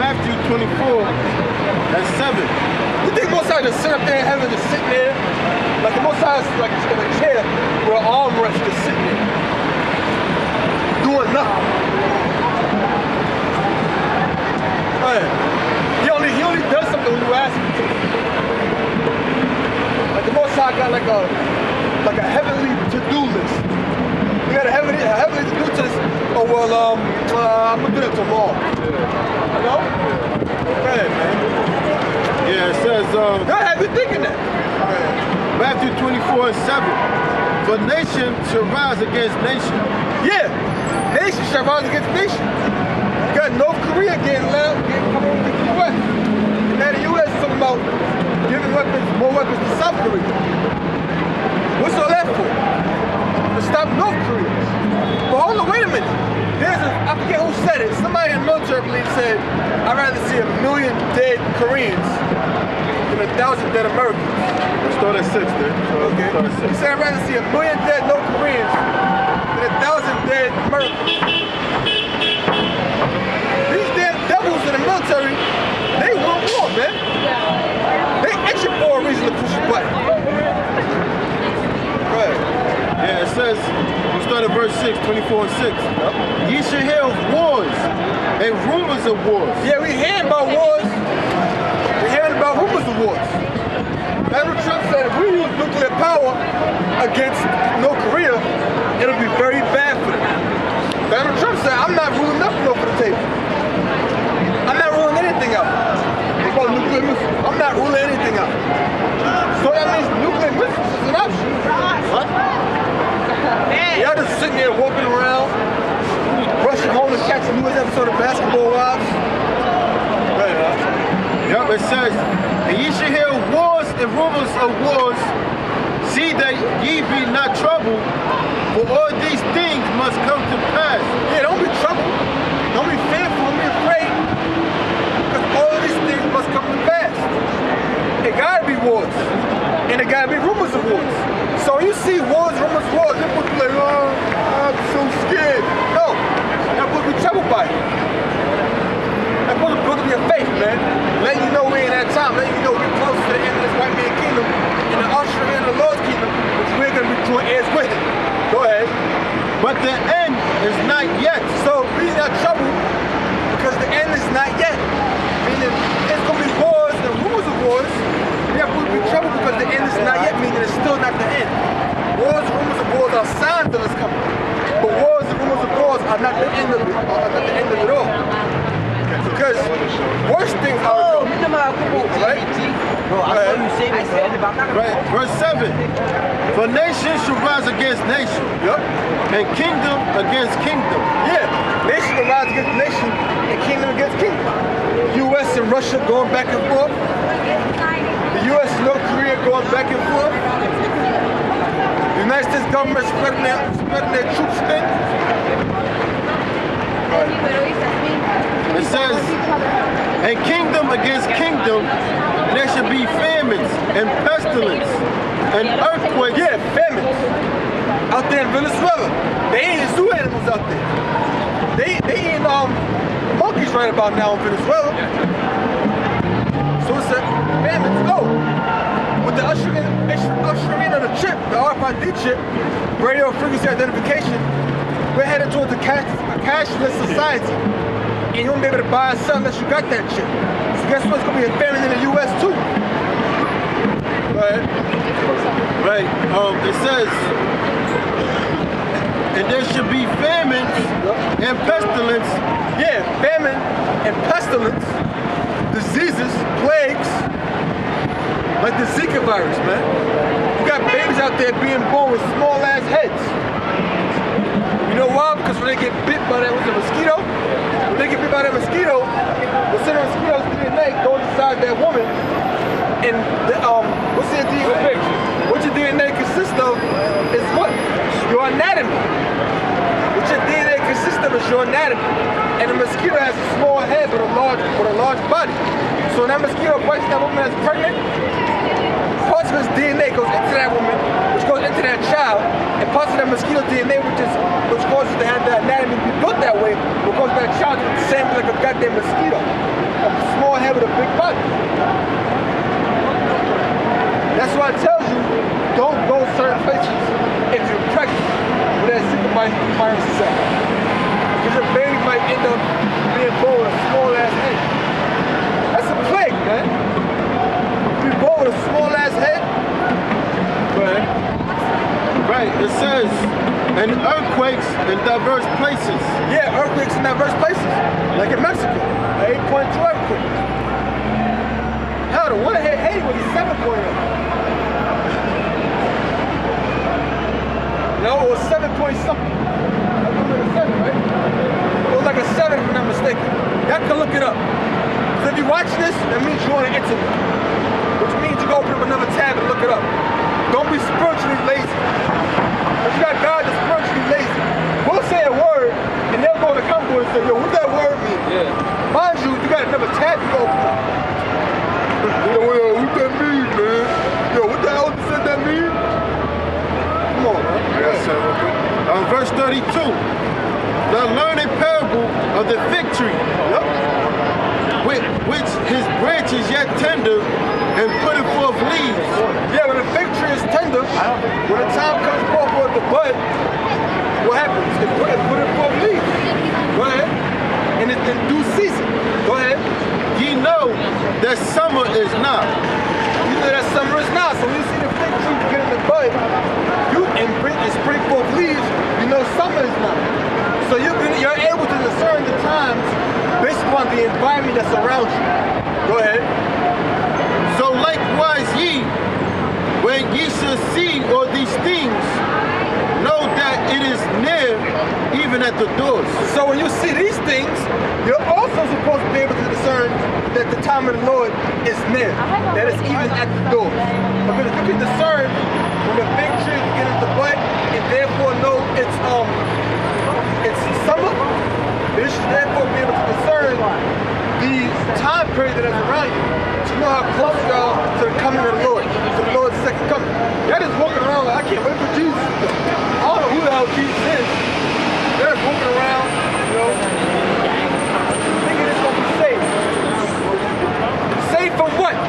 Matthew 24:7. You think Most High just sit up there in heaven, just sitting there? Like the Most High is like in a chair with an armrest just sitting there, doing nothing. Man, he only does something when you ask him to. Like the Most High got like a heavenly to-do list. You got a heavenly to-do list. Oh well, I'm gonna do that tomorrow. You know? Okay, man. Yeah, it says, God have you thinking that? Matthew 24:7. For nation shall rise against nation. Yeah, nation shall rise against nation. You got North Korea getting coming over to the U.S. And now the U.S. is talking about giving more weapons to South Korea. What's all that for? To stop North Korea. But hold on, wait a minute. I forget who said it. Somebody in the military, I believe, said, I'd rather see 1 million dead Koreans than 1,000 dead Americans. Let's start at 6, dude. Okay. He said, I'd rather see 1 million dead North Koreans than 1,000 dead Americans. These damn devils in the military, they want war, man. They itching for a reason to push a button. Go ahead. Yeah, it says, we'll start at verse 6, 24:6. Ye shall hear of wars and rumors of wars. Yeah, we hearing about wars. We hearing about rumors of wars. Donald Trump said if we use nuclear power against North Korea, it'll be very bad for them. Donald Trump said, I'm not ruling nothing off the table. I'm not ruling anything out. About nuclear missiles. I'm not ruling anything out. So that means nuclear missiles is an option. What? Y'all just sitting there walking around, rushing home to catch the newest episode of Basketball Wives. Yup, it says, and ye shall hear wars and rumors of wars. See that ye be not troubled, for all these things must come to pass. Yeah, don't be troubled. Don't be fearful, don't be afraid. Because all these things must come to pass. It gotta be wars. And it gotta be rumors of wars. So when you see wars, rumors, wars, people be like, oh, I'm so scared. No, that would be troubled by it. That would build up your faith, man. Letting you know we're in that time. Letting you know we're close to the end of this white man kingdom and the usher in the Lord's kingdom, which we're gonna be joint heirs with him. Go ahead. But the end is not yet. So we're not troubled because the end is not yet. Meaning it's gonna be wars and rumors of wars. We have to be troubled because the end is not yet, meaning it's still not the end. Wars, rumors of wars are signs that it's coming. But wars and rumors of wars are not the end of it, are not the end of it all. Because worse things are coming. Right? Bro, I saw you say this, man. Right. Verse 7. For nation shall rise against nation. Yep. And kingdom against kingdom. Yeah. Nation will rise against nation and kingdom against kingdom. U.S. and Russia going back and forth. The U.S. and North Korea going back and forth. The United States government spreading their troops thin. It says, and kingdom against kingdom, there shall be famines and pestilence and earthquakes. Yeah, famines. Out there in Venezuela. They ain't zoo animals out there. They eating monkeys right about now in Venezuela. So it's a famine. Oh, with the ushering in of the chip, the RFID chip, radio frequency identification, we're headed towards a cashless society. And you won't be able to buy or sell unless you got that chip. So guess what's going to be a famine in the U.S. too? Go ahead. Right. It says, and there should be famines and pestilence. Yeah, famine and pestilence, diseases, plagues, like the Zika virus, man. You got babies out there being born with small ass heads. You know why? Because when they get bit by that mosquito, when they get bit by that mosquito, the center of the mosquito's DNA goes inside that woman, and what's your DNA? What your DNA consists of is what? Your anatomy. What your DNA consists of is your anatomy. And the mosquito has a small head but a large body. So when that mosquito bites that woman that's pregnant, parts of his DNA goes into that woman, which goes into that child, and parts of that mosquito DNA, which causes to have the anatomy to be built that way, will cause that child to be the same like a goddamn mosquito. virus is at. Because your baby might end up being born with a small ass head. That's a plague, man. Be born with a small ass head. Go ahead. Right, it says, and earthquakes in diverse places. Yeah, earthquakes in diverse places. Like in Mexico, an 8.2 earthquake. Hell, the one that hit Haiti was a 7.0. No, it was 7 point something. I remember the 7, right? It was like a 7 if I'm not mistaken. Y'all can look it up. So if you watch this, that means you're on the internet. Which means you go open up another tab and look it up. Don't be spiritually lazy. If you got God that's spiritually lazy, we'll say a word and they'll go to the comment board and say, yo, what that word mean? Yeah. Mind you, you got another tab you go open up. Yo, what that mean, man? Yo, what the hell does that mean? Come on, man. Verse 32. Now learn a parable of the fig tree, which his branches yet tender and putting forth leaves. Yeah, when the fig tree is tender, when the time comes forth the bud, what happens? It put forth leaves. Go ahead. And it's in due season. Go ahead. Ye know that summer is not. You know that summer is not. So when you see the fig tree getting the bud, and spring forth leaves, you know summer is not. So you're able to discern the times based upon the environment that's around you. Go ahead. So likewise ye, when ye shall see all these things, know that it is near, even at the doors. So when you see these things, you're also supposed to be able to discern that the time of the Lord is near, that it's even at the doors. Because if you can discern when the fig tree is getting the bud, and therefore know it's summer, you should therefore be able to discern the time period that is around you to know how close you are to the coming of the Lord, to the Lord's second coming. Y'all just walking around like, I can't wait for Jesus. I don't know who the hell Jesus is. They're just walking around, you know, thinking it's going to be saved. Saved from what?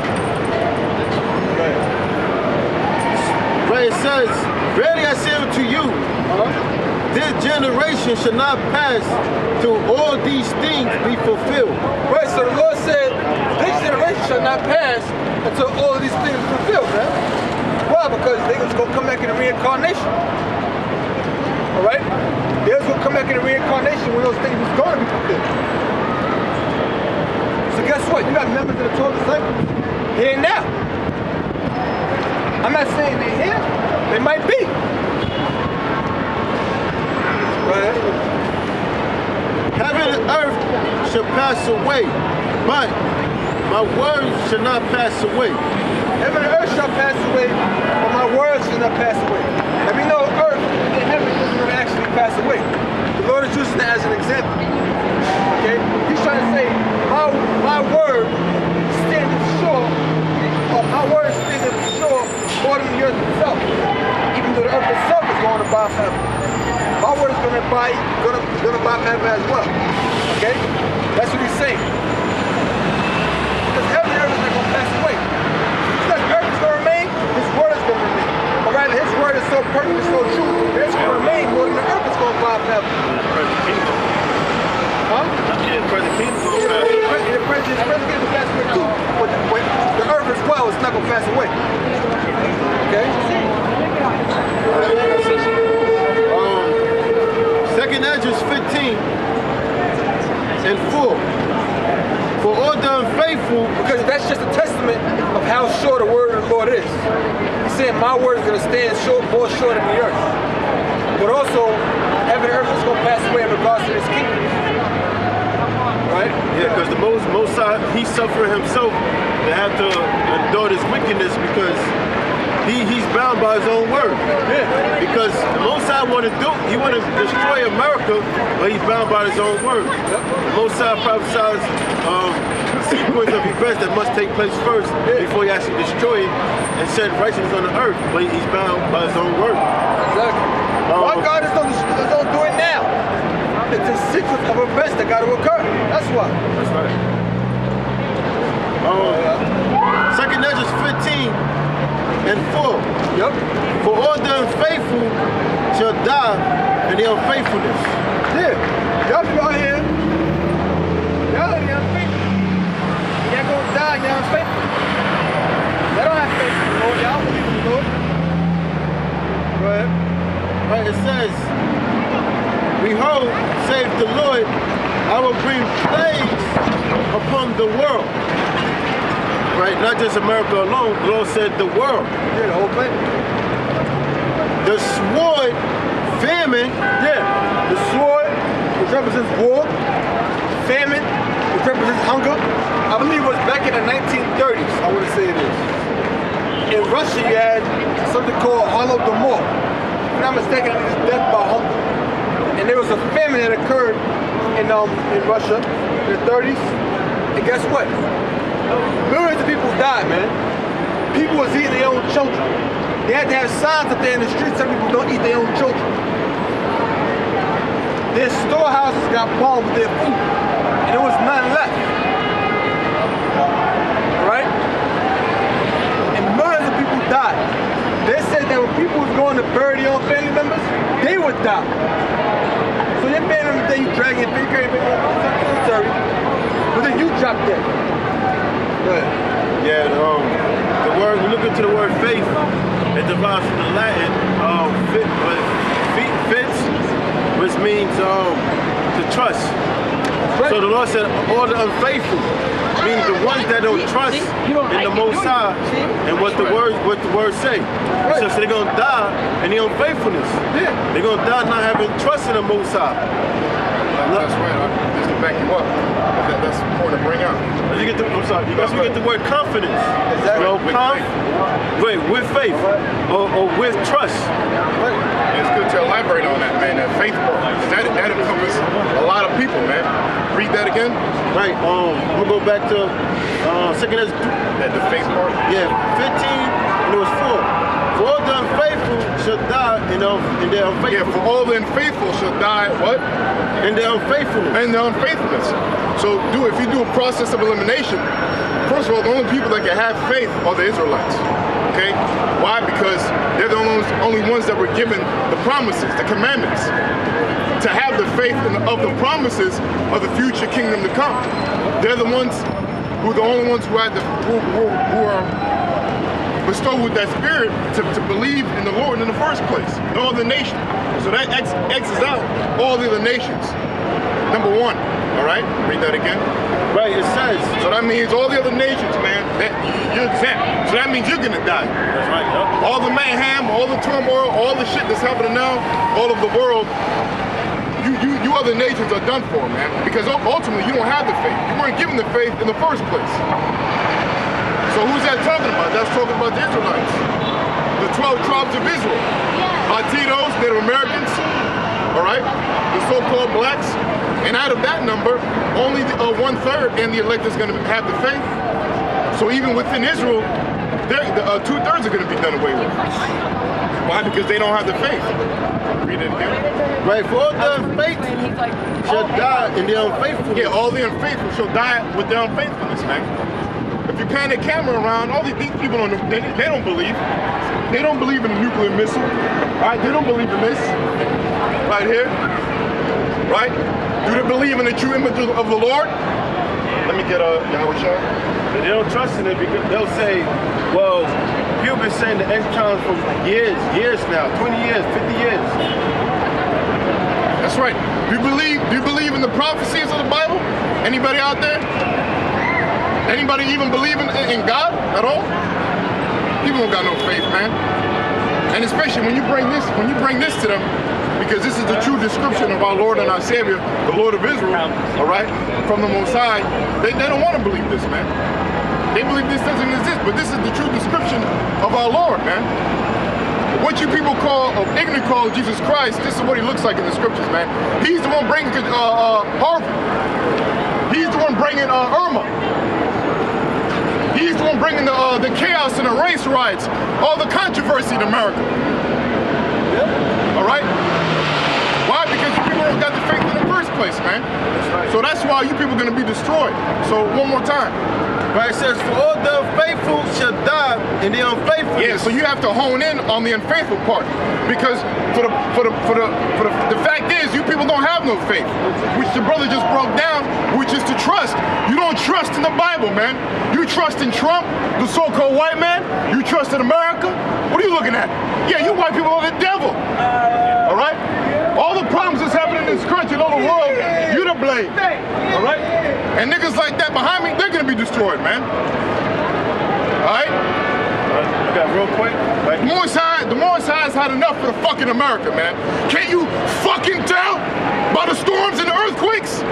Right, it says, verily I say unto you, this generation shall not pass till all these things be fulfilled. Right, so the Lord said, this generation shall not pass until all of these things are fulfilled, man. Why? Because they're going to come back in the reincarnation. Alright? They're going to come back in the reincarnation when those things are going to be fulfilled. So guess what? You got members of the 12 disciples here and now. I'm not saying they're here. They might be. Right? Heaven and earth shall pass away, but my words shall not pass away. Heaven and earth shall pass away, but my words shall not pass away. And we know earth and heaven isn't going to actually pass away. The Lord is using that as an example. Okay? He's trying to say, my word standeth sure, or my word standeth sure more than the earth itself. Even though the earth itself is going to bow forever. My word is going to bow forever as well. Okay? That's what he's saying. Because heaven and earth is not going to pass away. Because earth is going to remain, his word is going to remain. But rather, his word is so perfect and so true, it's going to remain more than the earth is going to bow forever. Huh? Yeah, present kingdom will The present kingdom will pass away too. But the earth as well is not going to pass away. Okay? Second Ezra 15 and 4. For all the unfaithful, Because that's just a testament of how sure the word of the Lord is. He's saying my word is going to stand sure, more sure than the earth. But also, heaven and earth is going to pass away in regards to his kingdom. Right? yeah, because the Most High, he suffered himself to have to endure this wickedness because he's bound by his own word. Yeah. Because the Most High want to destroy America, but he's bound by his own word. The Most High prophesies sequence of events that must take place first before he actually destroy it and set righteousness on the earth, but he's bound by his own word. Exactly. Why God is don't do it now? It's a sequence of events that got to occur. That's why. That's right. Second Ezra 15 and 4. Yep. For all the unfaithful shall die, and and their unfaithfulness. Yeah. Y'all be out here. Y'all are unfaithful. Y'all gonna die, y'all unfaithful. Y'all don't have faith in the Lord. Y'all believe in the Lord. Go ahead. Right, it says, behold, saith the Lord, I will bring plagues upon the world. Right, not just America alone. The Lord said the world. Yeah, the whole thing. The sword, famine. Yeah. The sword, which represents war. Famine, which represents hunger. I believe it was back in the 1930s, I want to say it is. In Russia, you had something called Holodomor. If I'm not mistaken, it was death by hunger. And there was a famine that occurred in Russia in the 30s. And guess what? Millions of people died, man. People was eating their own children. They had to have signs up there in the streets telling people don't eat their own children. Their storehouses got bombed with their food. And there was none left. Right? And millions of people died. They said that when people was going to bury their own family members, they would die. So your family member, you drag your finger in the cemetery, but then you drop dead. Go ahead. Yeah, the word, we look into the word faith, it derives from the Latin, fits, which means to trust. Right. So the Lord said, all the unfaithful, meaning the ones that don't trust in the Most High and what the word say. Right. So they're gonna die in their unfaithfulness. Yeah. They're gonna die not having trust in the Most High. That's right. Just to back you up, that's important to bring out. You get the, I'm sorry, you get the word confidence. Exactly. You know, with faith or with trust. Right. It's good to elaborate on that, man. That faith part. That encompasses a lot of people, man. Read that again. Right. We'll go back to second as the faith part. Yeah, 15 and it was 4. For all the unfaithful shall die in their unfaithfulness. Yeah, for all the unfaithful shall die what? In their unfaithfulness. In their unfaithfulness. So if you do a process of elimination, first of all, the only people that can have faith are the Israelites. Okay? Why? Because they're the only ones that were given the promises, the commandments, to have the faith of the promises of the future kingdom to come. They're the ones who are the only ones who are bestowed with that spirit to believe in the Lord in the first place. No other nation. So that X's out all the other nations. Number 1. All right? Read that again. Right, it says. So that means all the other nations, man, that you're exempt. So that means you're gonna die. That's right, yep. All the mayhem, all the turmoil, all the shit that's happening now, all of the world, you other nations are done for, man. Because ultimately you don't have the faith. You weren't given the faith in the first place. So who's that talking about? That's talking about the Israelites. The 12 tribes of Israel. Latinos, Native Americans, all right? The so-called blacks. And out of that number, only 1/3 and the elect is going to have the faith. So even within Israel, 2/3 are going to be done away with. Why? Because they don't have the faith. Read it again. Right, for all the unfaithful shall die in their unfaithfulness. Yeah, all the unfaithful shall die with their unfaithfulness, man. If you pan the camera around, all these people they don't believe. They don't believe in a nuclear missile. All right, they don't believe in this. Right here. Right? Do they believe in the true image of the Lord? Let me get Yahweh Shah. They don't trust in it because they'll say, well, people been saying the end times for years now, 20 years, 50 years. That's right. Do you believe in the prophecies of the Bible? Anybody out there? Anybody even believe in God at all? People don't got no faith, man. And especially when you bring this to them, because this is the true description of our Lord and our Savior, the Lord of Israel, all right, from the Most High, they don't want to believe this, man. They believe this doesn't exist, but this is the true description of our Lord, man. What you people ignorant call Jesus Christ, this is what he looks like in the scriptures, man. He's the one bringing Harvey. He's the one bringing Irma. He's the one bringing the chaos and the race riots, all the controversy in America. All right? Why? Because you people don't got the faith in the first place, man. That's right. So that's why you people are going to be destroyed. So one more time. Right, it says, for all the unfaithful shall die in the unfaithful. Yeah, so you have to hone in on the unfaithful part, because the fact is, you people don't have no faith, which the brother just broke down, which is to trust. You don't trust in the Bible, man. You trust in Trump, the so-called white man. You trust in America. What are you looking at? Yeah, you white people are the devil. All right. All the problems that's happening in this country, in all the world, you to blame. All right. And niggas like that behind me, they're gonna be destroyed, man. All right. You got real quick. Like, The Most High's had enough for the fucking America, man. Can't you fucking tell by the storms and the earthquakes?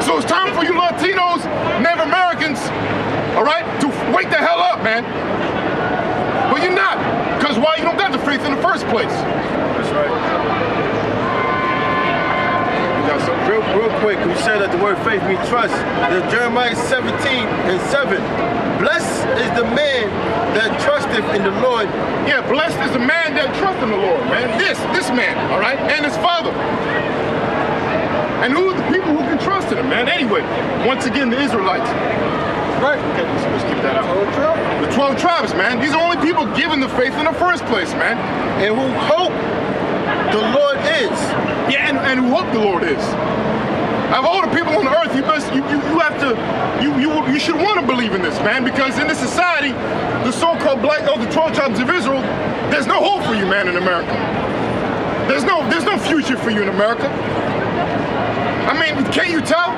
So it's time for you Latinos, Native Americans, all right, to wake the hell up, man. But you're not, because why? You don't got the faith in the first place. that's right. Real quick, we said that the word faith means trust. There's Jeremiah 17:7. Blessed is the man that trusteth in the Lord. Yeah, blessed is the man that trusts in the Lord, man. This man, all right, and his father. And who are the people who can trust in him, man? Anyway, once again, the Israelites. Right? Okay, let's keep that out. The 12 tribes, man. These are the only people given the faith in the first place, man. And who hope the Lord is. Yeah, and who hope the Lord is. Of all the people on the earth, you should want to believe in this, man, because in this society, the so-called the 12 tribes of Israel, there's no hope for you, man, in America. There's no future for you in America. I mean, can't you tell?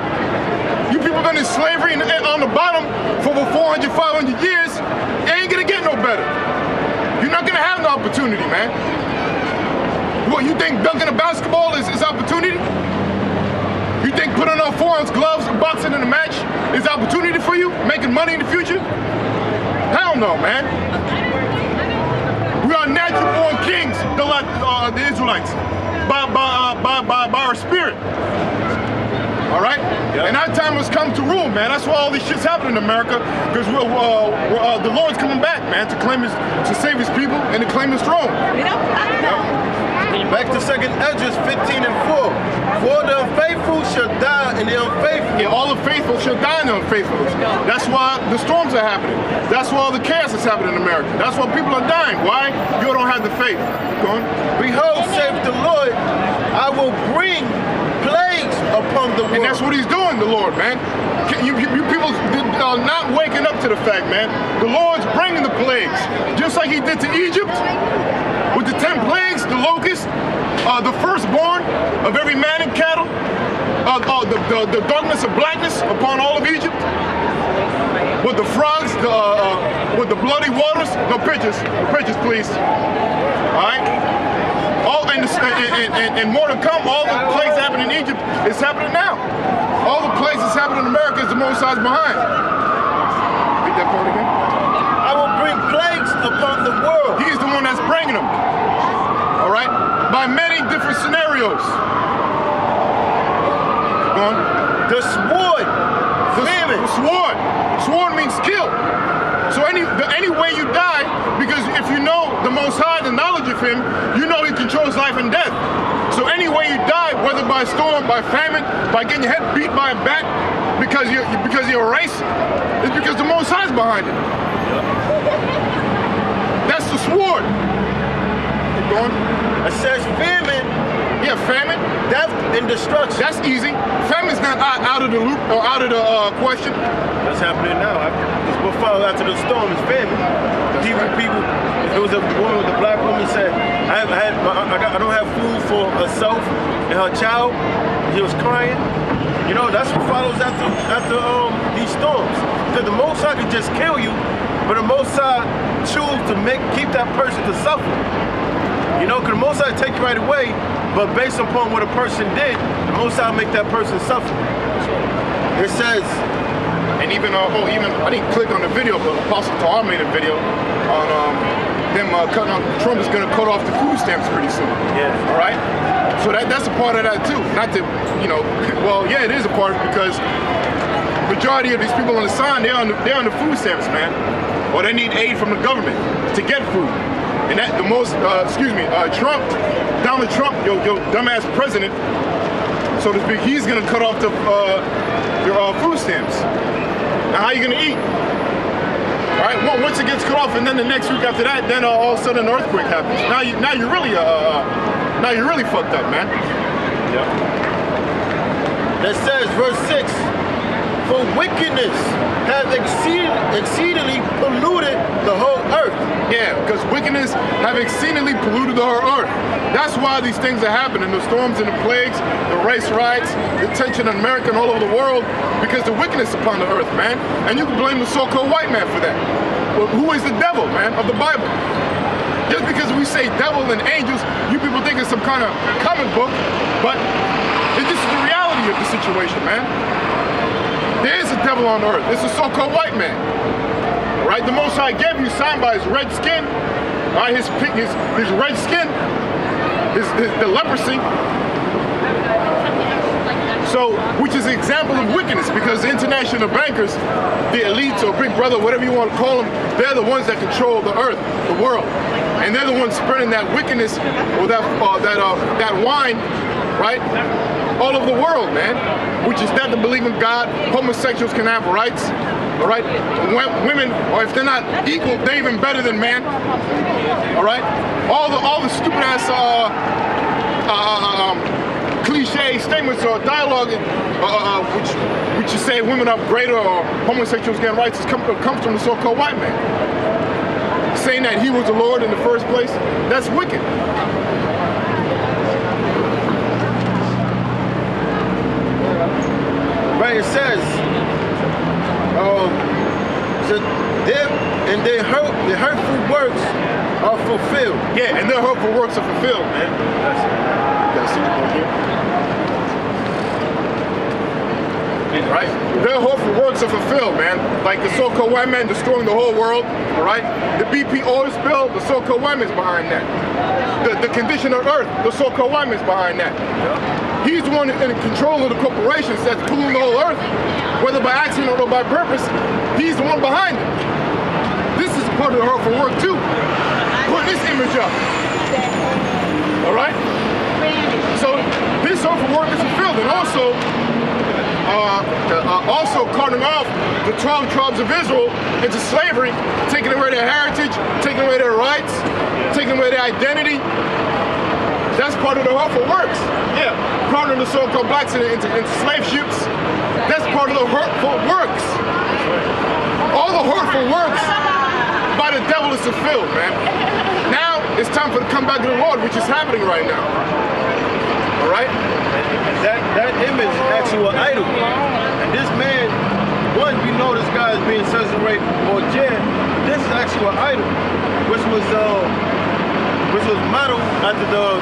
You people been in slavery on the bottom for over 400, 500 years. It ain't gonna get no better. You're not gonna have no opportunity, man. What, you think dunking a basketball is opportunity? You think putting on 4-ounce gloves and boxing in a match is opportunity for you? Making money in the future? Hell no, man. We are natural born kings, the Israelites, by our spirit. All right? Yeah. And our time has come to rule, man. That's why all this shit's happening in America, because the Lord's coming back, man, to save his people and to claim his throne. Back to 2nd Esdras 15:4. For the unfaithful shall die in the unfaithful. Yeah, all the faithful shall die in the unfaithful. That's why the storms are happening. That's why all the chaos is happening in America. That's why people are dying. Why? You don't have the faith. Go on. Behold, saith the Lord, I will bring plagues upon the world. And that's what he's doing, the Lord, man. You people are not waking up to the fact, man. The Lord's bringing the plagues, just like he did to Egypt with the 10 plagues, the locusts, the firstborn of every man and cattle, the darkness of blackness upon all of Egypt, with the frogs, with the bloody waters. No pictures, please. All right. And more to come. All the plagues happening in Egypt is happening now. All the plagues that's happening in America is the Most High's behind. Read that part again. I will bring plagues upon the world. He's the one that's bringing them. All right? By many different scenarios. Go on. The sword. Famine. The sword. Sword means kill. So any way you die, because if you know the Most High, the knowledge of him, you know he controls life and death. So any way you die, whether by storm, by famine, by getting your head beat by a bat, because you're a race, it's because the Most High's behind it. That's the sword. Keep going. It says famine. Yeah, famine. Death and destruction. That's easy. Famine's not out of the loop or out of the question. That's happening now. What follows after the storm is famine. People. There was a woman with a black woman said, I don't have food for herself and her child. She was crying. You know, that's what follows after these storms. Because the Most High can just kill you, but the Most High choose to keep that person to suffer. You know, because the Most High take you right away, but based upon what a person did, the Most High make that person suffer. It says, and even I didn't click on the video, but Apostle Tahar made a video on them cutting off. Trump is going to cut off the food stamps pretty soon. Yeah. All right. So that's a part of that too. Not to, well, yeah, it is a part because majority of these people on the sign, they're on the food stamps, man, or they need aid from the government to get food. And that Trump, Donald Trump, your dumbass president, so to speak, he's gonna cut off your food stamps. Now, how you gonna eat? All right, once it gets cut off, and then the next week after that, then all of a sudden an earthquake happens. Now you're really fucked up, man. That says, verse 6, for wickedness has exceedingly polluted the whole earth. Yeah, because wickedness have exceedingly polluted the whole earth. That's why these things are happening, the storms and the plagues, the race riots, the tension in America and all over the world, because the wickedness upon the earth, man. And you can blame the so-called white man for that. Well, who is the devil, man, of the Bible? Just because we say devil and angels, you people think it's some kind of comic book, but it's just the reality of the situation, man. There is a devil on earth. It's a so-called white man. All right, the Most High gave you signed by his red skin, all right, his red skin, the leprosy. So, which is an example of wickedness, because the international bankers, the elites or big brother, whatever you want to call them, they're the ones that control the earth, the world, and they're the ones spreading that wickedness or that wine, right, all over the world, man. Which is not to believe in God. Homosexuals can have rights, all right. Women, or if they're not equal, they're even better than man, all right. All the stupid ass cliche statements or dialogue which you say women are greater or homosexuals get rights comes from the so-called white man. Saying that he was the Lord in the first place, that's wicked. Right, it says, their hurtful works are fulfilled. Yeah, and their hurtful works are fulfilled, man. Gotta see the book here. Right? Their hurtful works are fulfilled, man. Like the so-called white man destroying the whole world, all right? The BP oil spill, the so-called white man's behind that. The condition of earth, the so-called white man's behind that. He's the one in control of the corporations that's polluting the whole earth, whether by accident or by purpose. He's the one behind it. This is part of the hurtful work too. Put this image up. All right? So this hurtful work is fulfilled, and also carting off the 12 tribes of Israel into slavery, taking away their heritage, taking away their rights, taking away their identity. That's part of the hurtful works. Yeah, carting the so-called blacks into slave ships. That's part of the hurtful works. All the hurtful works by the devil is fulfilled, man. Now it's time for the comeback of the Lord, which is happening right now. All right? That image is actually an idol. And this man, one, we know this guy is being censored or jailed. This is actually an idol, which was modeled after the